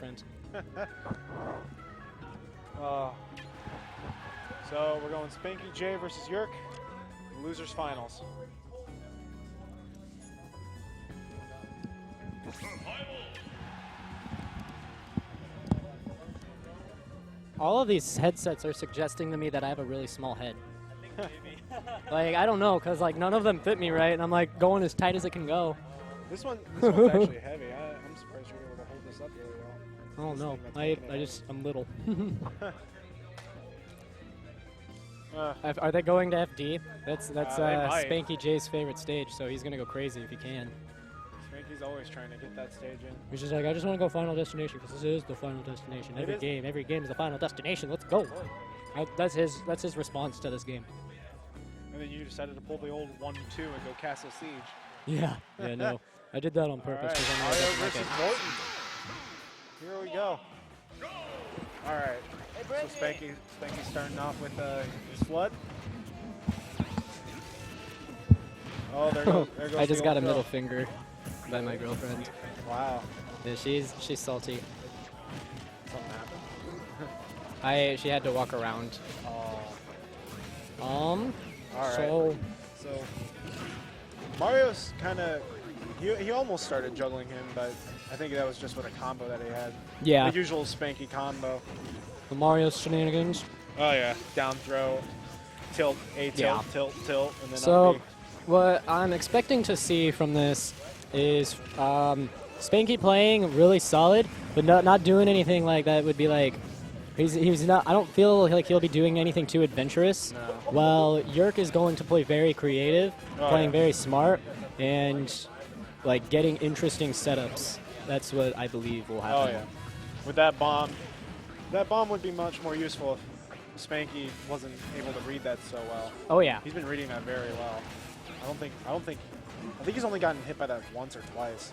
girlfriend. So we're going SpankyJ versus Yeerk, losers finals. All of these headsets are suggesting to me that I have a really small head. Like, I don't know, because like none of them fit me right, and I'm like going as tight as it can go. This one's actually heavy. I'm surprised you're able to hold this up really well. Oh no, I'm little. Are they going to FD? That's SpankyJ's favorite stage, so he's gonna go crazy if he can. Spanky's always trying to get that stage in. He's just like, I just want to go Final Destination because this is the Final Destination. Every game is the Final Destination. Let's go. That's his response to this game. And then you decided to pull the old 1-2 and go Castle Siege. Yeah, no, I did that on purpose. All right, Mario versus Morton. Here we go. All right. So Spanky's starting off with his flood. Oh, there goes I just the got a old middle girl. finger by my girlfriend. Wow. Yeah, she's salty. Something happened. She had to walk around. Oh. All right. So Mario's kind of he almost started juggling him, but I think that was just with a combo that he had. yeah, The usual Spanky combo. the Mario shenanigans. Oh yeah. Down throw, tilt, A tilt, Yeah. tilt, and then So up B. what I'm expecting to see from this is Spanky playing really solid, but not doing anything like that would be like. He's not. I don't feel like he'll be doing anything too adventurous. No. While Yeerk is going to play very creative, playing very smart, and like getting interesting setups. That's what I believe will happen. Oh yeah. With that bomb would be much more useful if Spanky wasn't able to read that so well. Oh yeah. He's been reading that very well. I think he's only gotten hit by that once or twice.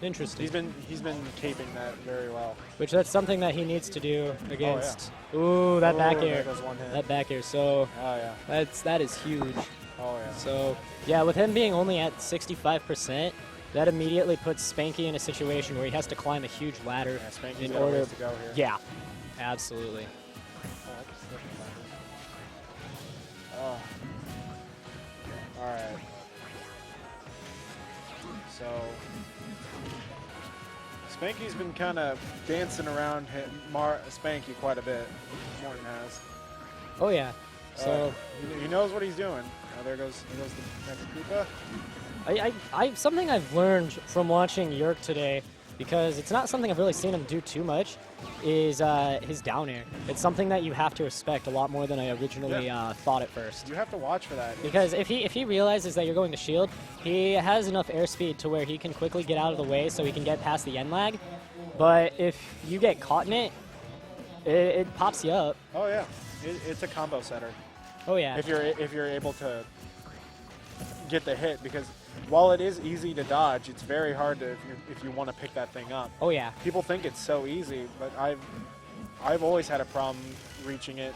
Interesting. He's been caping that very well. Which that's something that he needs to do against. Ooh, that back There air. goes one hit. That back air. So Oh yeah. that is huge. Oh yeah. So yeah, with him being only at 65%, that immediately puts Spanky in a situation where he has to climb a huge ladder Yeah, Spanky's in got a order. ways to go here. Yeah, absolutely. Oh, I just slipped backwards. Oh. All right. So Spanky's been kind of dancing around Spanky quite a bit. Morton has. Oh yeah. So He knows what he's doing. Oh, there goes the next Koopa. something I've learned from watching Yeerk today, because it's not something I've really seen him do too much, is his down air. It's something that you have to respect a lot more than I originally thought at first. You have to watch for that. Because if he realizes that you're going to shield, he has enough airspeed to where he can quickly get out of the way so he can get past the end lag. But if you get caught in it, it pops you up. Oh yeah, it's a combo setter. Oh yeah. If you're able to get the hit, because while it is easy to dodge, it's very hard to if you want to pick that thing up. Oh yeah. People think it's so easy, but I've always had a problem reaching it.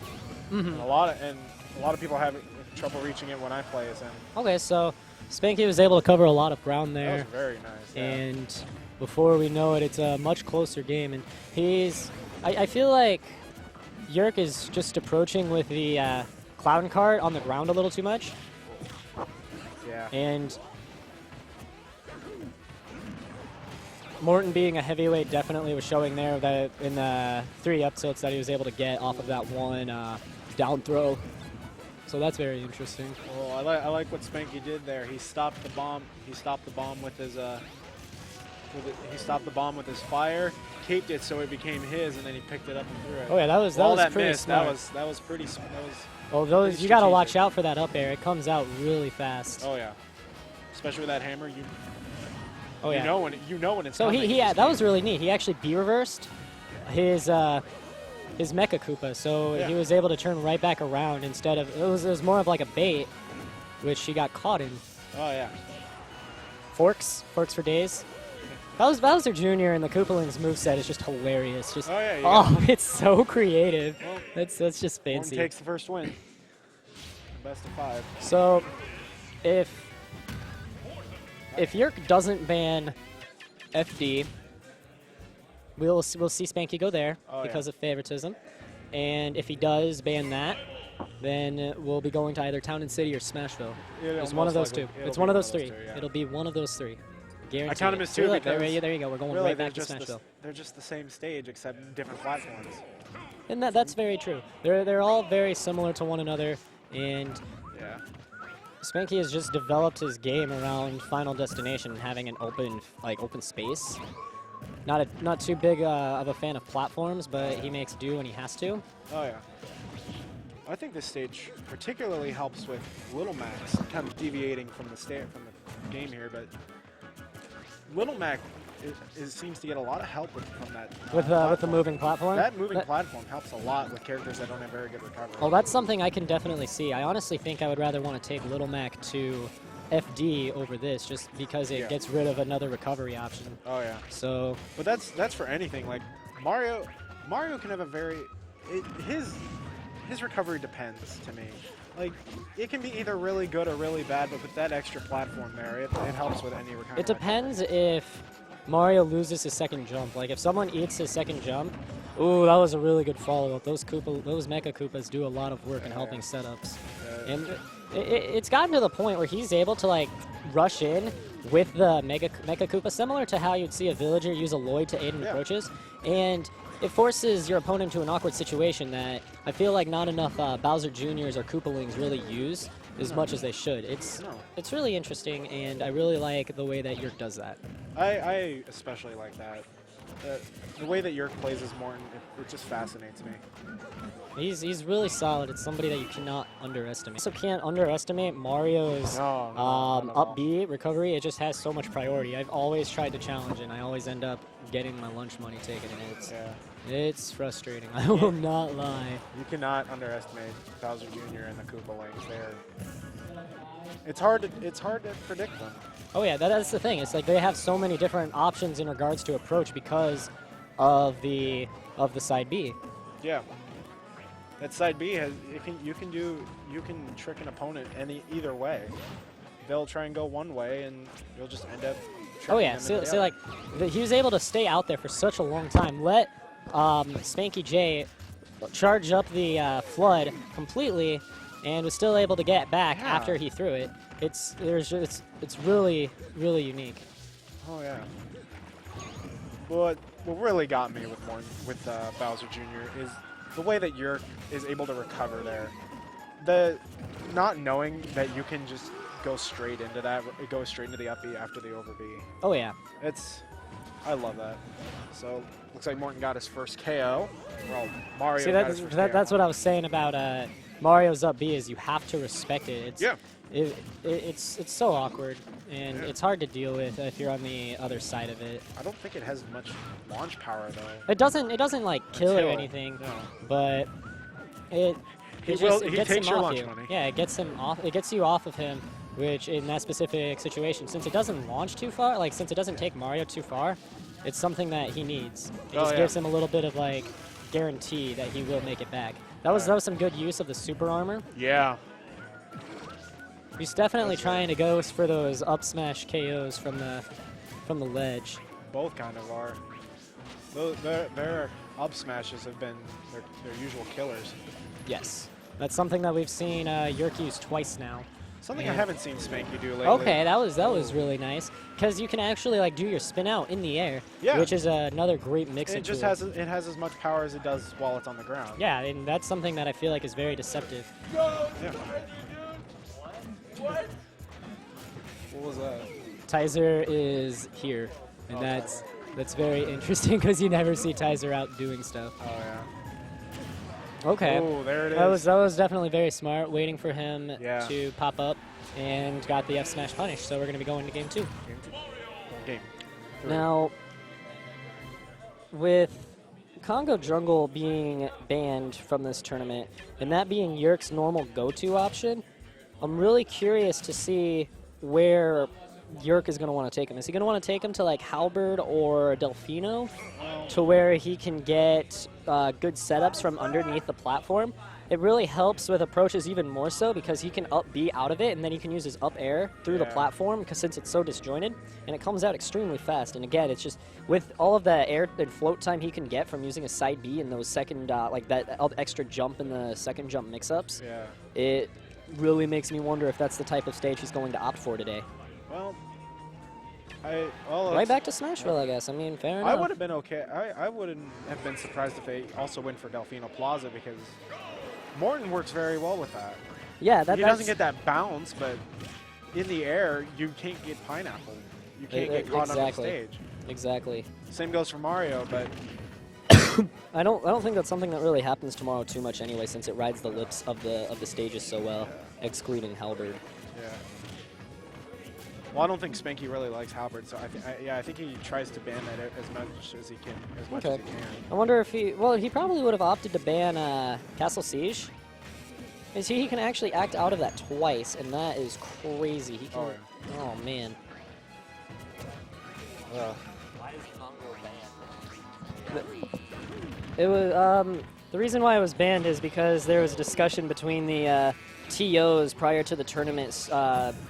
And a lot of people have trouble reaching it when I play as him. Okay, so Spanky was able to cover a lot of ground there. That was very nice. Yeah. And before we know it, it's a much closer game. And I feel like Yeerk is just approaching with the clown cart on the ground a little too much. Yeah. And Morton being a heavyweight definitely was showing there that in the 3 up tilts that he was able to get off of that one down throw. So that's very interesting. Well, I like what Spanky did there. He stopped the bomb. He stopped the bomb with his fire, caped it so it became his, and then he picked it up and threw it. Oh yeah, that was pretty missed, smart. That was pretty. Well, pretty you got to watch strategic. out for that up air. It comes out really fast. Oh yeah, especially with that hammer. Oh yeah. You know when it's So coming. that was really neat. He actually B-reversed his Mecha Koopa, so he was able to turn right back around instead of it was more of like a bait, which he got caught in. Oh yeah. Forks for days. Bowser Jr. and the Koopalings moveset is just hilarious. Just it's so creative. Well, that's just fancy. Morton takes the first win. Best of 5. So if Yeerk doesn't ban FD, we'll see Spanky go there because yeah. of favoritism. And if he does ban that, then we'll be going to either Town and City or Smashville. It's one of those two. It's one of those three. Yeah. It'll be one of those three. Guaranteed. I count them as two Look, because there you go. We're going really, right back to Smashville. They're just the same stage except different platforms. And that's very true. They're all very similar to one another, and Yeah. Spanky has just developed his game around Final Destination and having an open space. Not too big of a fan of platforms, but he makes do when he has to. Oh yeah. I think this stage particularly helps with Little Max, kind of deviating from the game here, but Little Mac seems to get a lot of help from that. With the moving platform? That moving platform helps a lot with characters that don't have very good recovery. Well, that's something I can definitely see. I honestly think I would rather want to take Little Mac to FD over this, just because it gets rid of another recovery option. Oh yeah. So. But that's for anything. Like Mario can have a very his recovery depends to me. Like, it can be either really good or really bad, but with that extra platform there, it helps with any recovery. It depends if Mario loses his second jump. Like, if someone eats his second jump, ooh, that was a really good follow-up. Those Mecha Koopas do a lot of work in helping setups. And it's gotten to the point where he's able to, like, rush in with the Mecha Koopa, similar to how you'd see a villager use a Lloyd to aid in approaches. And it forces your opponent to an awkward situation that I feel like not enough Bowser Jr.'s or Koopalings really use as much as they should. It's really interesting, and I really like the way that Yeerk does that. I especially like that. The way that Yeerk plays as Morton, it just fascinates me. He's really solid. It's somebody that you cannot underestimate. Also can't underestimate Mario's up B recovery. It just has so much priority. I've always tried to challenge, and I always end up getting my lunch money taken, and it's frustrating. I will not lie. You cannot underestimate Bowser Jr. and the Koopalings. It's hard to predict them. Oh yeah, that's the thing. It's like they have so many different options in regards to approach because of the side B. Yeah. That side B has you can trick an opponent either way. They'll try and go one way, and you'll just end up. Oh yeah, so like he was able to stay out there for such a long time. Let SpankyJ charge up the flood completely, and was still able to get back after he threw it. It's really unique. Oh yeah. What really got me with Bowser Jr. is the way that Yeerk is able to recover there. The not knowing that you can just go straight into that, go straight into the up B after the over B. Oh yeah. I love that. So looks like Morton got his first KO. Well, Mario. See, that's what I was saying about Mario's up B is you have to respect it. It's so awkward, and it's hard to deal with if you're on the other side of it. I don't think it has much launch power though. It doesn't like kill or anything, but it gets him off you. Money. Yeah, it gets him off. It gets you off of him, which in that specific situation, since it doesn't launch too far, like since it doesn't take Mario too far, it's something that he needs. It just gives him a little bit of like guarantee that he will make it back. That was some good use of the super armor. Yeah. He's definitely trying to go for those up smash KOs from the ledge. Both kind of are. Their up smashes have been their usual killers. Yes, that's something that we've seen Yeerk use twice now. Something I haven't seen Spanky do lately. Okay, that was really nice because you can actually like do your spin out in the air, which is another great mixing tool. It has as much power as it does while it's on the ground. Yeah, and that's something that I feel like is very deceptive. Yeah. What was that? Tizer is here, and that's very interesting because you never see Tizer out doing stuff. Oh yeah. Okay. Oh, there it is. That was definitely very smart, waiting for him to pop up, and got the F smash punish. So we're going to be going to game 2. Game 3. Now, with Congo Jungle being banned from this tournament, and that being Yeerk's normal go-to option, I'm really curious to see where Yeerk is going to want to take him. Is he going to want to take him to like Halberd or Delfino? Well, to where he can get good setups from underneath the platform. It really helps with approaches even more so because he can up B out of it, and then he can use his up air through the platform because since it's so disjointed, and it comes out extremely fast. And again, it's just with all of the air and float time he can get from using a side B and those second, like that extra jump in the second jump mix-ups, it really makes me wonder if that's the type of stage he's going to opt for today. Well, right back to Smashville, I guess. I mean, fair enough. I would have been okay. I wouldn't have been surprised if they also went for Delfino Plaza because Morton works very well with that. Yeah, he doesn't get that bounce, but in the air, you can't get pineapple. You can't get caught on the stage. Exactly. Same goes for Mario, but I don't think that's something that really happens tomorrow too much anyway, since it rides the lips of the stages so well, excluding Halberd. Yeah. Well, I don't think Spanky really likes Halberd, so I think he tries to ban that as much as he can. I wonder if he probably would have opted to ban Castle Siege. You see, he can actually act out of that twice, and that is crazy. He can. Oh man. It was the reason why it was banned is because there was a discussion between the TOs prior to the tournament's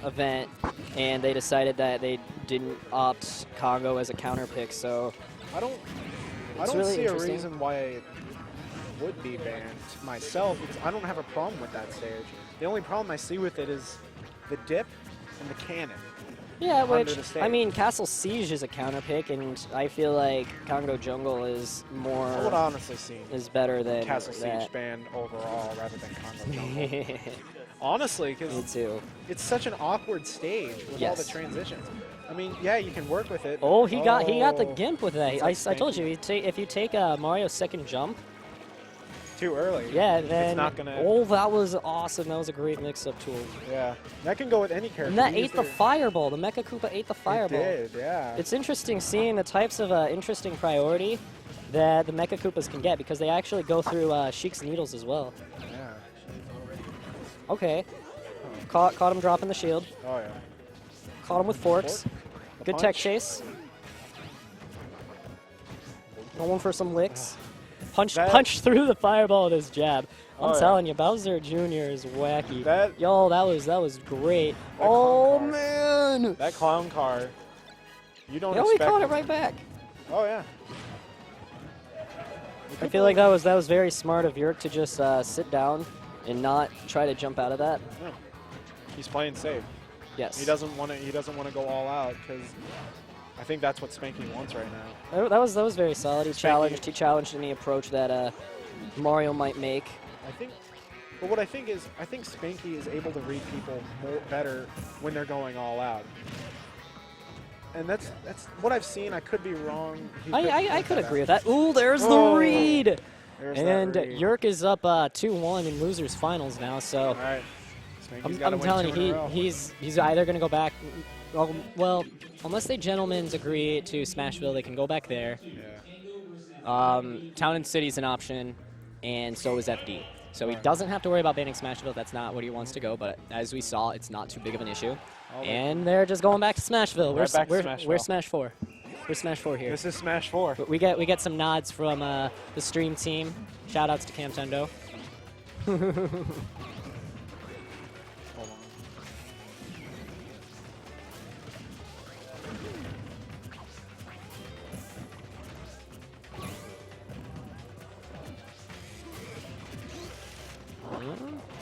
event, and they decided that they didn't opt Congo as a counter pick. So I don't really see a reason why it would be banned myself. I don't have a problem with that stage. The only problem I see with it is the dip and the cannon. Yeah, which, I mean, Castle Siege is a counter pick, and I feel like Congo Jungle is more... I would honestly see is better than Castle Siege banned overall rather than Congo Jungle. Honestly, because it's such an awkward stage with all the transitions. I mean, yeah, you can work with it. Oh, he got the gimp with that. I told you, if you take Mario's second jump, too early. Yeah, then it's not gonna. Oh, that was awesome. That was a great mix-up tool. Yeah, that can go with any character. And that ate the fireball. The Mecha Koopa ate the fireball. It did, yeah. It's interesting seeing the types of interesting priority that the Mecha Koopas can get because they actually go through Sheik's needles as well. Yeah. Okay. Caught him dropping the shield. Oh yeah. Caught him with forks. Good tech chase. Going for some licks. Punch through the fireball with his jab. I'm telling you, Bowser Jr. is wacky. Yo, that was great. Oh man! That clown car. You don't. He caught it right back. Oh yeah. I feel like that was very smart of Yeerk to just sit down and not try to jump out of that. No. He's playing safe. Yes. He doesn't want to go all out because I think that's what Spanky wants right now. That was very solid. He challenged any approach that Mario might make. But what I think Spanky is able to read people better when they're going all out. And that's what I've seen. I could be wrong. I could agree with that. Ooh, there's the read. And Yeerk is up 2-1 in losers finals now. So all right. I'm telling you, he's either going to go back. Well, unless they gentlemen's agree to Smashville, they can go back there. Yeah. Town and City's an option, and so is FD. So he doesn't have to worry about banning Smashville. That's not where he wants to go, but as we saw, it's not too big of an issue. And they're just going back to Smashville. We're Smash 4. We're Smash 4 here. This is Smash 4. We get some nods from the stream team. Shout-outs to Camtendo.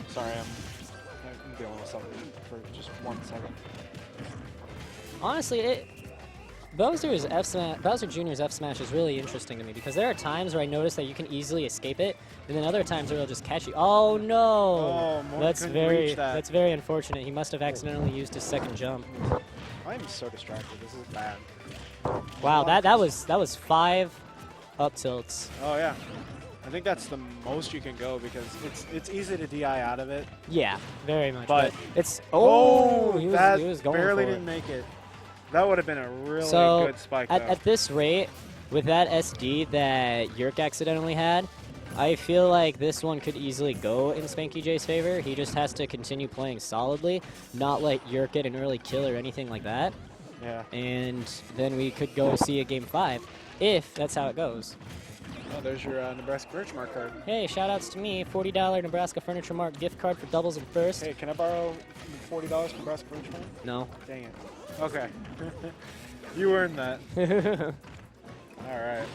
Sorry, I'm dealing with something for just 1 second. Honestly, Bowser Jr.'s F smash is really interesting to me because there are times where I notice that you can easily escape it, and then other times where it'll just catch you. Oh no! Oh, that's very unfortunate. He must have accidentally used his second jump. I'm so distracted. This is bad. Wow, that was 5 up tilts. Oh yeah. I think that's the most you can go because it's easy to DI out of it. Yeah, very much. But it's he was going barely for didn't make it. That would have been a really good spike. At this rate, with that SD that Yeerk accidentally had, I feel like this one could easily go in SpankyJ's favor. He just has to continue playing solidly, not let Yeerk get an early kill or anything like that. Yeah. And then we could go see a game 5. if that's how it goes. Oh, there's your Nebraska Furniture Mart card. Hey, shout outs to me. $40 Nebraska Furniture Mart gift card for doubles and first. Hey, can I borrow $40 from Nebraska Furniture Mart? No. Dang it. Okay. You earned that. All right.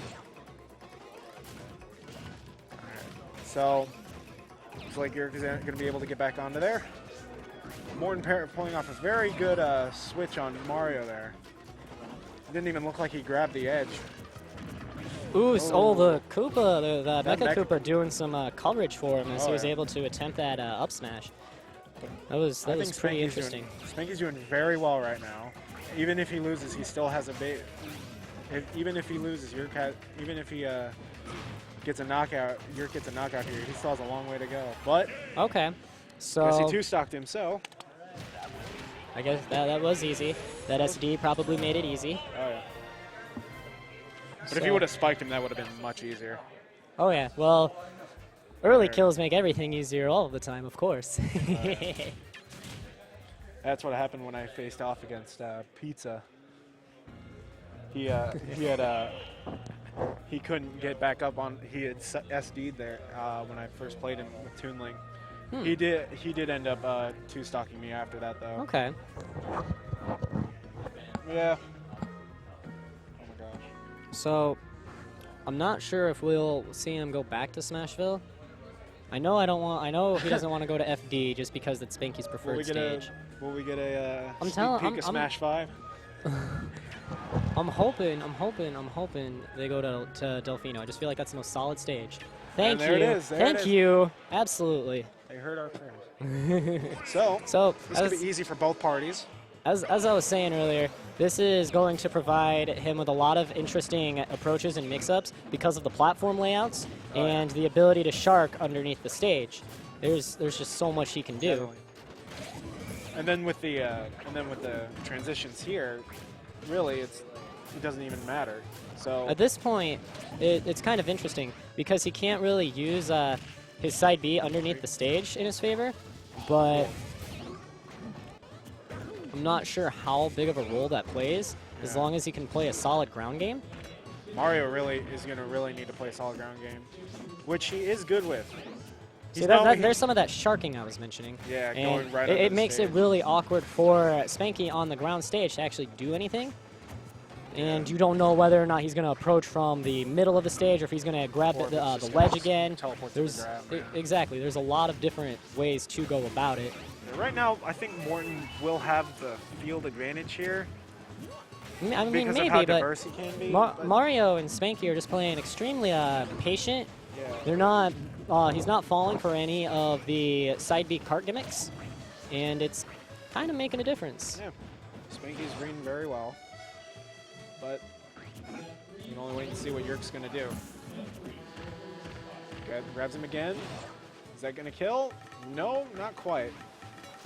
So, looks like Yeerk is going to be able to get back onto there. Morton pulling off a very good switch on Mario there. It didn't even look like he grabbed the edge. Ooh, oh, the Koopa, the Mecha Koopa doing some coverage for him as he was able to attempt that up smash. That was pretty interesting. Spanky's doing very well right now. Even if he loses, he still has a bait. Even if he loses, even if he gets a knockout, Yeerk gets a knockout here, he still has a long way to go. But okay, so guess he two-stocked him, so I guess that was easy. That SD probably made it easy. Oh yeah. But if he would have spiked him, that would have been much easier. Oh yeah, well, early kills make everything easier all of the time, of course. That's what happened when I faced off against Pizza. He couldn't get back up on. He had SD'd there when I first played him with Toon Link. He did end up two-stocking me after that though. Okay. Yeah. Oh my gosh. So, I'm not sure if we'll see him go back to Smashville. I know he doesn't want to go to FD just because it's Spanky's preferred stage. Will we get a sneak peek of Smash 5? I'm hoping they go to Delfino. I just feel like that's the most solid stage. Thank you. There it is. Thank you. Absolutely. They heard our prayers. So this could be easy for both parties. As I was saying earlier, this is going to provide him with a lot of interesting approaches and mix-ups because of the platform layouts and the ability to shark underneath the stage. There's just so much he can do. Definitely. And then with the transitions here, really it doesn't even matter. So at this point, it's kind of interesting because he can't really use his side B underneath the stage in his favor, but I'm not sure how big of a role that plays as long as he can play a solid ground game. Mario really is going to need to play a solid ground game, which he is good with. See, there's some of that sharking I was mentioning. Yeah, and going right under it the makes stage. it really awkward for Spanky on the ground stage to actually do anything. And you don't know whether or not he's going to approach from the middle of the stage or if he's going to grab the ledge again. Exactly. There's a lot of different ways to go about it. Right now, I think Morton will have the field advantage here. I mean, because maybe, of how but diverse he can be. Mario and Spanky are just playing extremely patient. Yeah. They're not. He's not falling for any of the side B cart gimmicks, and it's kind of making a difference. Yeah. Spanky's reading very well, but you can only wait and see what Yeerk's going to do. Grabs him again. Is that going to kill? No, not quite.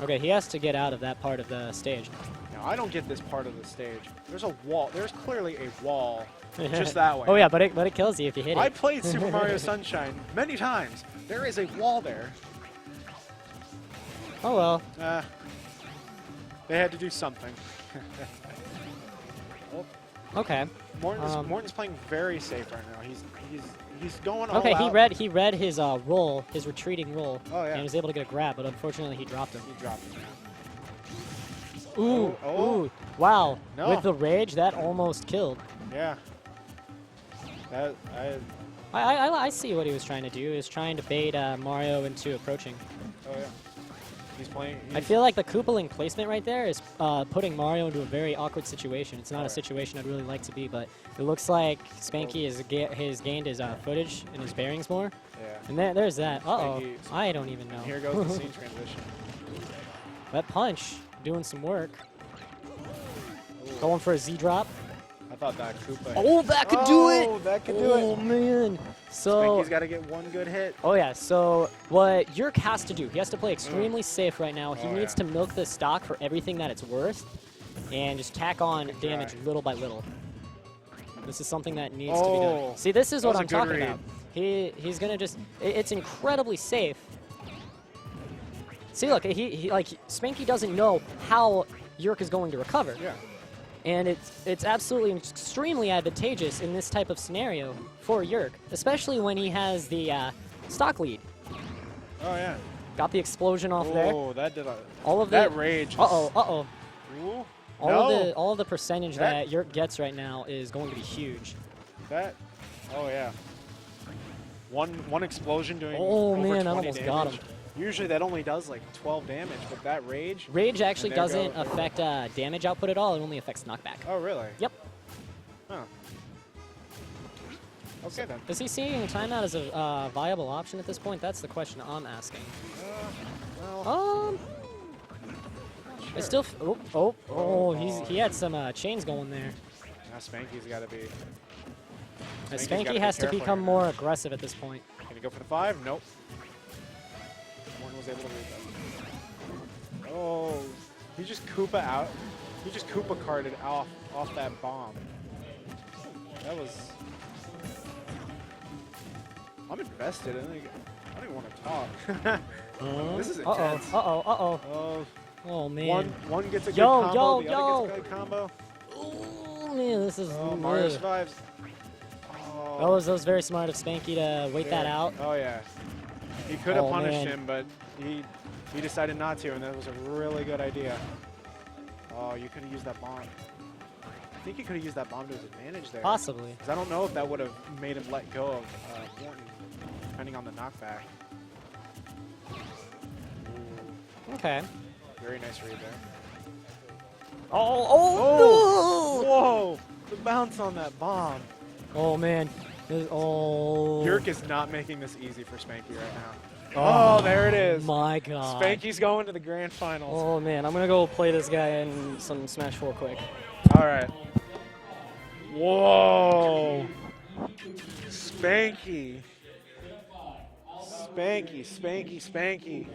Okay, he has to get out of that part of the stage. Now, I don't get this part of the stage. There's a wall. There's clearly a wall just that way. Oh yeah, but it kills you if you hit it. I played Super Mario Sunshine many times. There is a wall there. Oh well. They had to do something. Well, okay. Morton's playing very safe right now. He's going all okay, out. he read his roll, his retreating roll, and was able to get a grab, but unfortunately he dropped him. Ooh, ooh, wow. No. With the rage, that almost killed. Yeah. I see what he was trying to do. He was trying to bait Mario into approaching. Oh yeah. He's playing. I feel like the Koopaling placement right there is putting Mario into a very awkward situation. It's not a situation I'd really like to be, but it looks like Spanky has gained his footage and his bearings more. Yeah. And there's that. Uh-oh. I don't even know. Here goes the scene transition. That punch doing some work. Ooh. Going for a Z drop. I thought that Koopa. Oh, that could do it! Oh, that could do it. Oh, man. So Spanky's got to get one good hit. Oh, yeah. So what Yeerk has to do, he has to play extremely safe right now. He needs to milk the stock for everything that it's worth and just tack on damage little by little. This is something that needs to be done. See, this is what I'm talking about. He's going to just... It's incredibly safe. See, look, Spanky doesn't know how Yeerk is going to recover. Yeah. And it's absolutely extremely advantageous in this type of scenario for Yeerk, especially when he has the stock lead. Oh, yeah. Got the explosion off there. Oh, that did a... All of that the rage. Uh-oh. Ooh. All of the percentage that Yeerk gets right now is going to be huge. That... Oh, yeah. One explosion doing Oh, over man, I 20 almost damage. got him. Usually that only does like 12 damage, but that rage... Rage actually And there doesn't go. affect damage output at all. It only affects knockback. Oh, really? Yep. Huh. Okay, then. Is he seeing timeout as a viable option at this point? That's the question I'm asking. Well... I still. He had some chains going there. Now Spanky's got to be... Spanky has to become more aggressive at this point. Can he go for the 5? Nope. Morton was able to read that. Oh, he just Koopa out. He just Koopa carded off that bomb. That was... I'm invested. I don't even want to talk. This is intense. Oh man. One gets a good combo, the yo. other gets a good combo. Oh man, this is. Oh, Mario survives. That was very smart of Spanky to wait that out. Oh yeah. He could have punished him, but he decided not to, and that was a really good idea. Oh, you could have used that bomb. I think you could have used that bomb to his advantage there. Possibly. Because I don't know if that would have made him let go of Morton, depending on the knockback. Ooh. Okay. Very nice read there. Oh no! Whoa! The bounce on that bomb. Oh man. Yeerk is not making this easy for Spanky right now. Oh, there it is. My God. Spanky's going to the grand finals. Oh man, I'm gonna go play this guy in some Smash 4 quick. All right. Whoa. Spanky. Spanky.